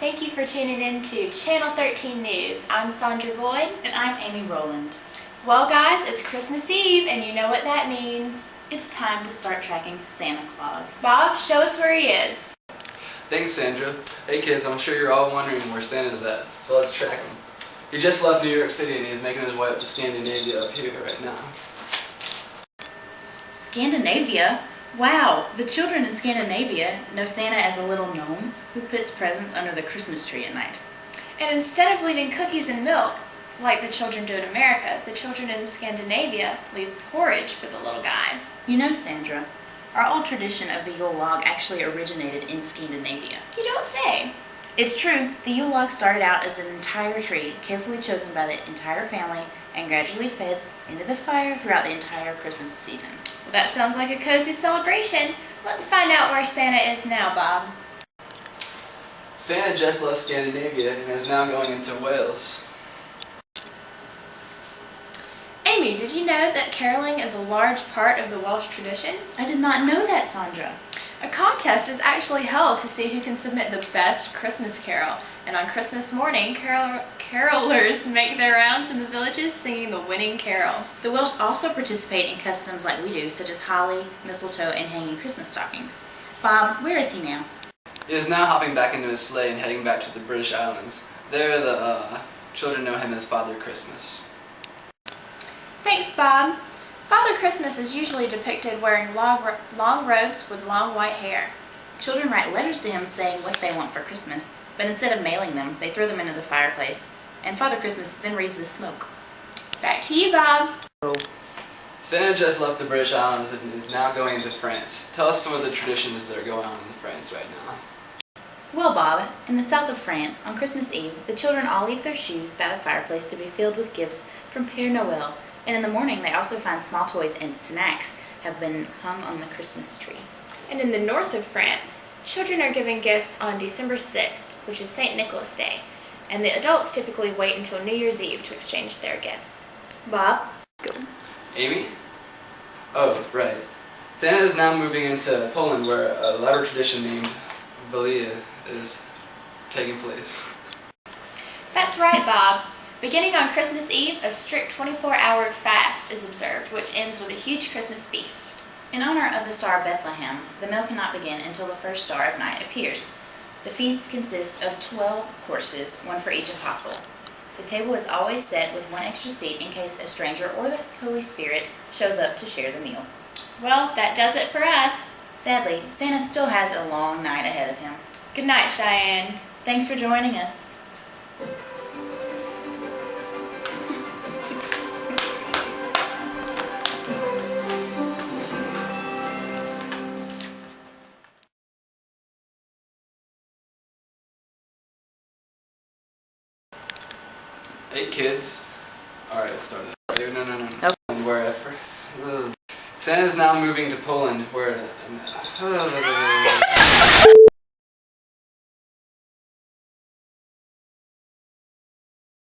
Thank you for tuning in to Channel 13 News. I'm Sandra Boyd. And I'm Amy Rowland. Well guys, it's Christmas Eve and you know what that means. It's time to start tracking Santa Claus. Bob, show us where he is. Thanks, Sandra. Hey kids, I'm sure you're all wondering where Santa's at, so let's track him. He just left New York City and he's making his way up to Scandinavia up here right now. Scandinavia? Wow, the children in Scandinavia know Santa as a little gnome who puts presents under the Christmas tree at night. And instead of leaving cookies and milk, like the children do in America, the children in Scandinavia leave porridge for the little guy. You know, Sandra, our old tradition of the Yule log actually originated in Scandinavia. You don't say. It's true. The Yule log started out as an entire tree, carefully chosen by the entire family, and gradually fed into the fire throughout the entire Christmas season. Well, that sounds like a cozy celebration. Let's find out where Santa is now, Bob. Santa just left Scandinavia and is now going into Wales. Amy, did you know that caroling is a large part of the Welsh tradition? I did not know that, Sandra. A contest is actually held to see who can submit the best Christmas carol, and on Christmas morning, carolers make their rounds in the villages singing the winning carol. The Welsh also participate in customs like we do, such as holly, mistletoe, and hanging Christmas stockings. Bob, where is he now? He is now hopping back into his sleigh and heading back to the British Islands. There, the children know him as Father Christmas. Thanks, Bob. Father Christmas is usually depicted wearing long robes with long white hair. Children write letters to him saying what they want for Christmas, but instead of mailing them, they throw them into the fireplace, and Father Christmas then reads the smoke. Back to you, Bob. Santa just left the British Islands and is now going into France. Tell us some of the traditions that are going on in France right now. Well, Bob, in the south of France, on Christmas Eve, the children all leave their shoes by the fireplace to be filled with gifts from Père Noël, and in the morning they also find small toys and snacks have been hung on the Christmas tree. And in the north of France, children are given gifts on December 6th, which is St. Nicholas Day, and the adults typically wait until New Year's Eve to exchange their gifts. Bob? Go. Amy? Oh, right. Santa is now moving into Poland where a latter tradition named Wigilia is taking place. That's right, Bob. Beginning on Christmas Eve, a strict 24-hour fast is observed, which ends with a huge Christmas feast. In honor of the Star of Bethlehem, the meal cannot begin until the first star of night appears. The feast consists of 12 courses, one for each apostle. The table is always set with one extra seat in case a stranger or the Holy Spirit shows up to share the meal. Well, that does it for us. Sadly, Santa still has a long night ahead of him. Good night, Cheyenne. Thanks for joining us. Hey kids. Alright, let's start this. No. Okay. And where Santa's now moving to Poland where